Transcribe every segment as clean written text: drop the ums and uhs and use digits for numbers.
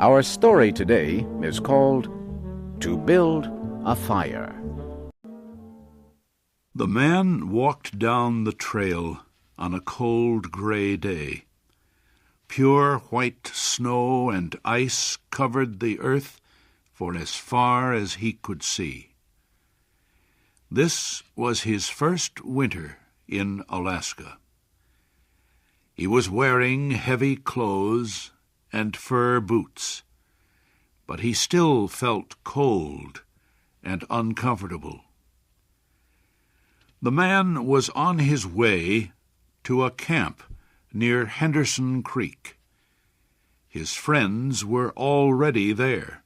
Our story today is called To Build a Fire. The man walked down the trail on a cold gray day. Pure white snow and ice covered the earth for as far as he could see. This was his first winter in Alaska. He was wearing heavy clothes and fur boots, but he still felt cold and uncomfortable. The man was on his way to a camp near Henderson Creek. His friends were already there.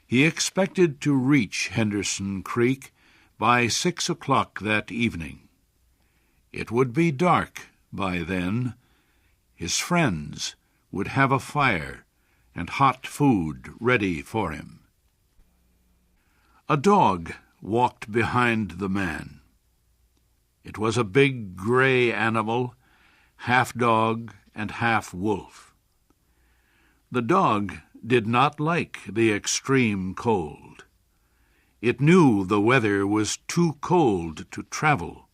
He expected to reach Henderson Creek by 6 o'clock that evening. It would be dark by then. His friends would have a fire and hot food ready for him. A dog walked behind the man. It was a big gray animal, half dog and half wolf. The dog did not like the extreme cold. It knew the weather was too cold to travel.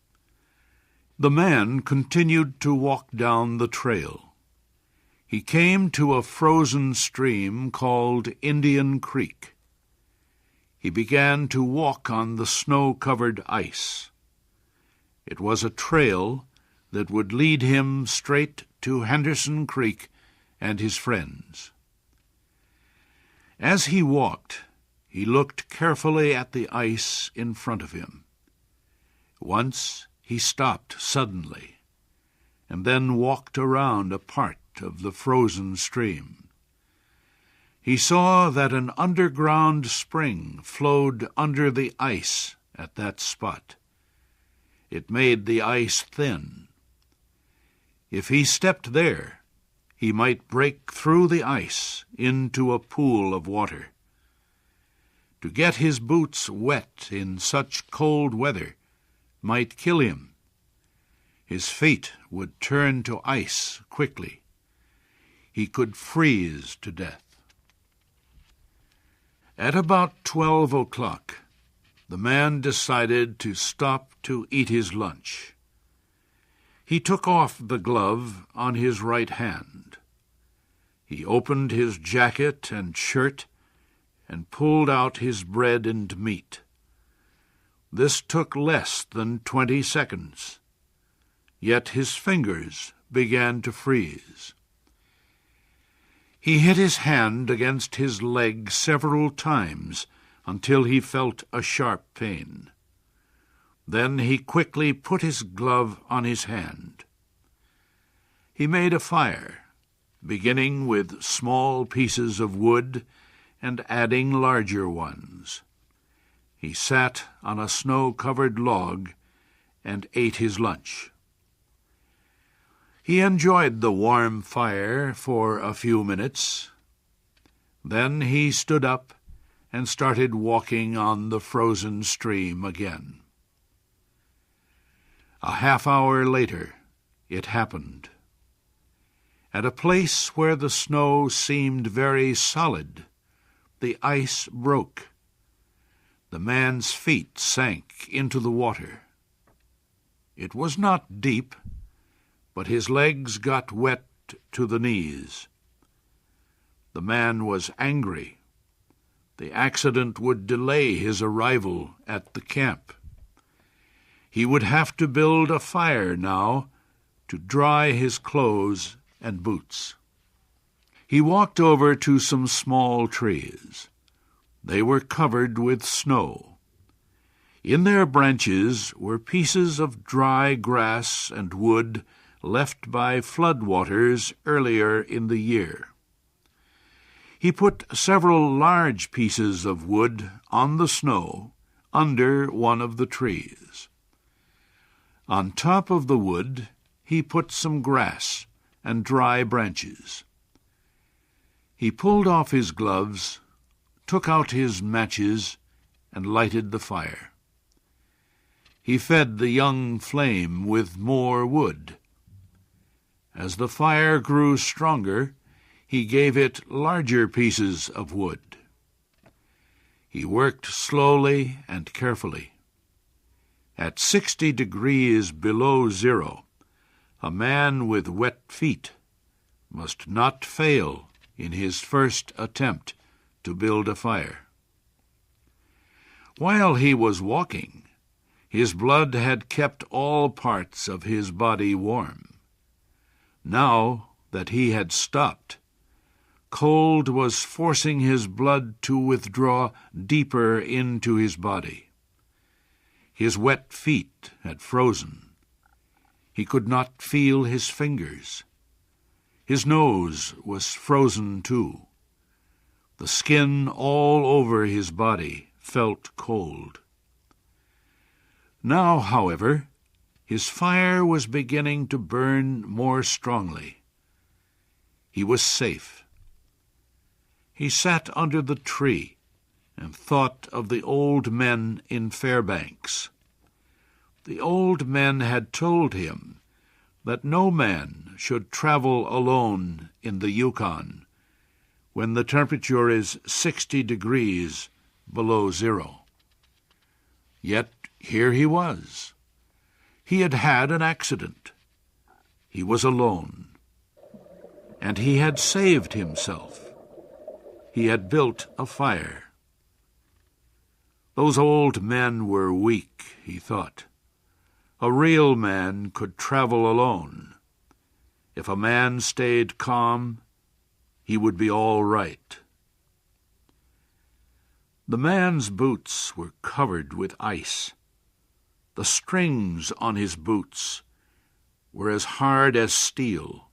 The man continued to walk down the trail. He came to a frozen stream called Indian Creek. He began to walk on the snow-covered ice. It was a trail that would lead him straight to Henderson Creek and his friends. As he walked, he looked carefully at the ice in front of him. Once he stopped suddenly, and then walked around a part of the frozen stream. He saw that an underground spring flowed under the ice at that spot. It made the ice thin. If he stepped there, he might break through the ice into a pool of water. To get his boots wet in such cold weather might kill him. His feet would turn to ice quickly. He could freeze to death. At about 12 o'clock, the man decided to stop to eat his lunch. He took off the glove on his right hand. He opened his jacket and shirt and pulled out his bread and meat. This took less than 20 seconds, yet his fingers began to freeze. He hit his hand against his leg several times until he felt a sharp pain. Then he quickly put his glove on his hand. He made a fire, beginning with small pieces of wood and adding larger ones. He sat on a snow-covered log and ate his lunch. He enjoyed the warm fire for a few minutes. Then he stood up and started walking on the frozen stream again. A half-hour later, it happened. At a place where the snow seemed very solid, the ice broke. The man's feet sank into the water. It was not deep, but his legs got wet to the knees. The man was angry. The accident would delay his arrival at the camp. He would have to build a fire now to dry his clothes and boots. He walked over to some small trees. They were covered with snow. In their branches were pieces of dry grass and wood left by floodwaters earlier in the year. He put several large pieces of wood on the snow under one of the trees. On top of the wood, he put some grass and dry branches. He pulled off his gloves, took out his matches, and lighted the fire. He fed the young flame with more wood. As the fire grew stronger, he gave it larger pieces of wood. He worked slowly and carefully. At 60 degrees below zero, a man with wet feet must not fail in his first attempt to build a fire. While he was walking, his blood had kept all parts of his body warm. Now that he had stopped, cold was forcing his blood to withdraw deeper into his body. His wet feet had frozen. He could not feel his fingers. His nose was frozen too. The skin all over his body felt cold. Now, however, his fire was beginning to burn more strongly. He was safe. He sat under the tree and thought of the old men in Fairbanks. The old men had told him that no man should travel alone in the Yukon when the temperature is 60 degrees below zero. Yet here he was. He had had an accident. He was alone. And he had saved himself. He had built a fire. Those old men were weak, he thought. A real man could travel alone. If a man stayed calm, he would be all right. The man's boots were covered with ice. The strings on his boots were as hard as steel.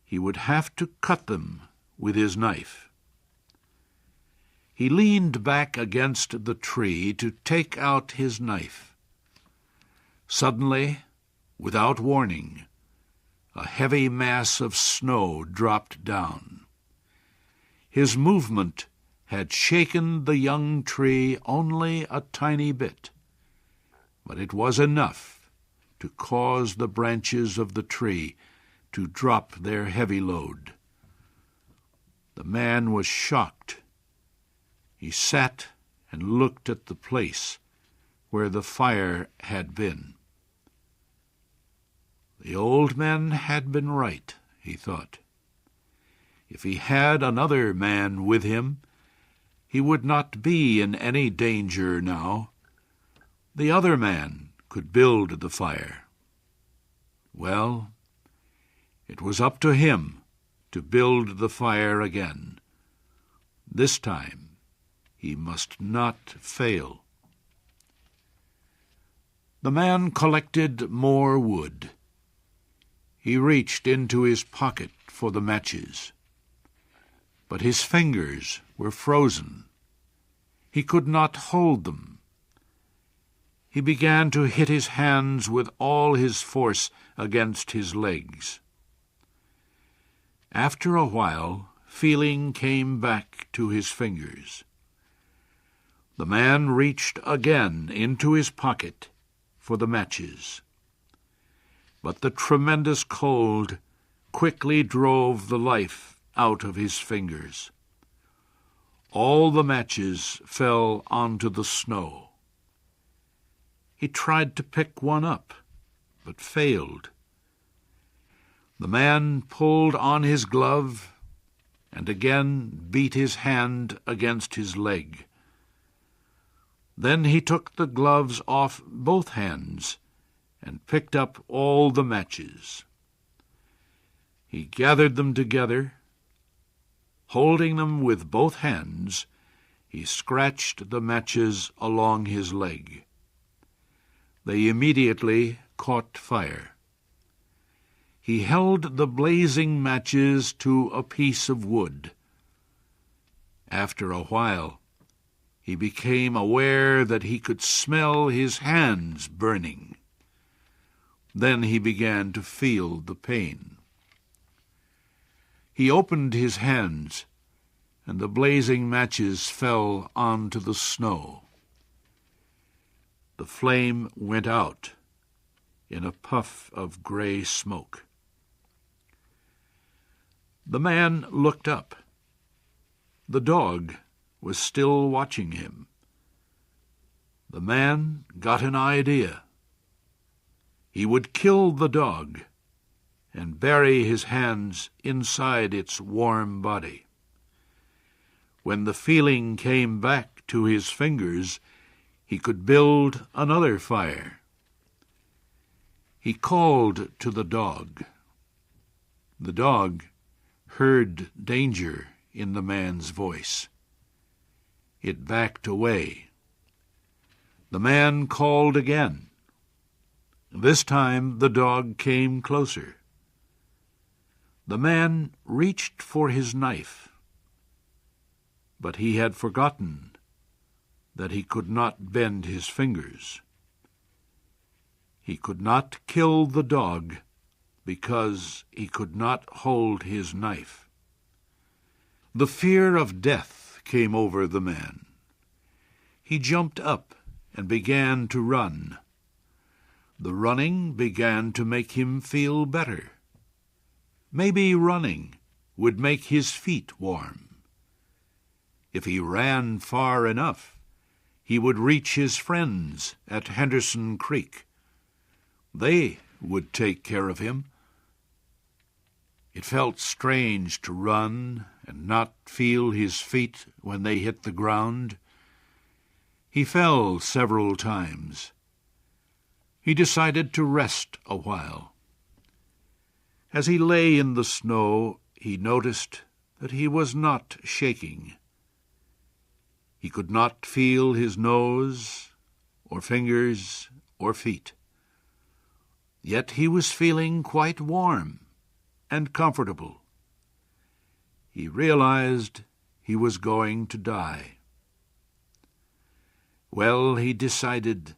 He would have to cut them with his knife. He leaned back against the tree to take out his knife. Suddenly, without warning, a heavy mass of snow dropped down. His movement had shaken the young tree only a tiny bit, but it was enough to cause the branches of the tree to drop their heavy load. The man was shocked. He sat and looked at the place where the fire had been. The old men had been right, he thought. If he had another man with him, he would not be in any danger now. The other man could build the fire. Well, it was up to him to build the fire again. This time he must not fail. The man collected more wood. He reached into his pocket for the matches, but his fingers were frozen. He could not hold them. He began to hit his hands with all his force against his legs. After a while, feeling came back to his fingers. The man reached again into his pocket for the matches. But the tremendous cold quickly drove the life out of his fingers. All the matches fell onto the snow. He tried to pick one up, but failed. The man pulled on his glove and again beat his hand against his leg. Then he took the gloves off both hands and picked up all the matches. He gathered them together. Holding them with both hands, he scratched the matches along his leg. They immediately caught fire. He held the blazing matches to a piece of wood. After a while, he became aware that he could smell his hands burning. Then he began to feel the pain. He opened his hands, and the blazing matches fell onto the snow. The flame went out in a puff of gray smoke. The man looked up. The dog was still watching him. The man got an idea. He would kill the dog and bury his hands inside its warm body. When the feeling came back to his fingers, he could build another fire. He called to the dog. The dog heard danger in the man's voice. It backed away. The man called again. This time the dog came closer. The man reached for his knife, but he had forgotten that he could not bend his fingers. He could not kill the dog because he could not hold his knife. The fear of death came over the man. He jumped up and began to run. The running began to make him feel better. Maybe running would make his feet warm. If he ran far enough, he would reach his friends at Henderson Creek. They would take care of him. It felt strange to run and not feel his feet when they hit the ground. He fell several times. He decided to rest a while. As he lay in the snow, he noticed that he was not shaking. He could not feel his nose, or fingers, or feet. Yet he was feeling quite warm and comfortable. He realized he was going to die. Well, he decided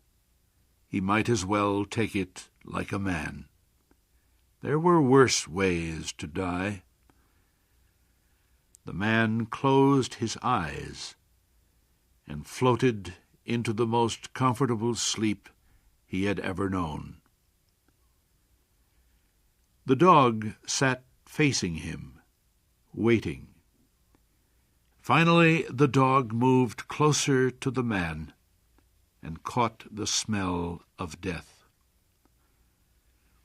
he might as well take it like a man. There were worse ways to die. The man closed his eyes and floated into the most comfortable sleep he had ever known. The dog sat facing him, waiting. Finally, the dog moved closer to the man and caught the smell of death.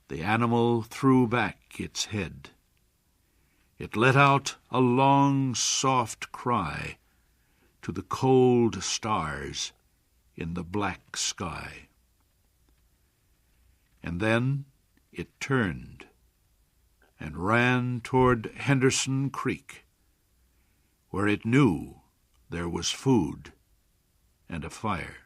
The animal threw back its head. It let out a long, soft cry to the cold stars in the black sky. And then it turned and ran toward Henderson Creek, where it knew there was food and a fire.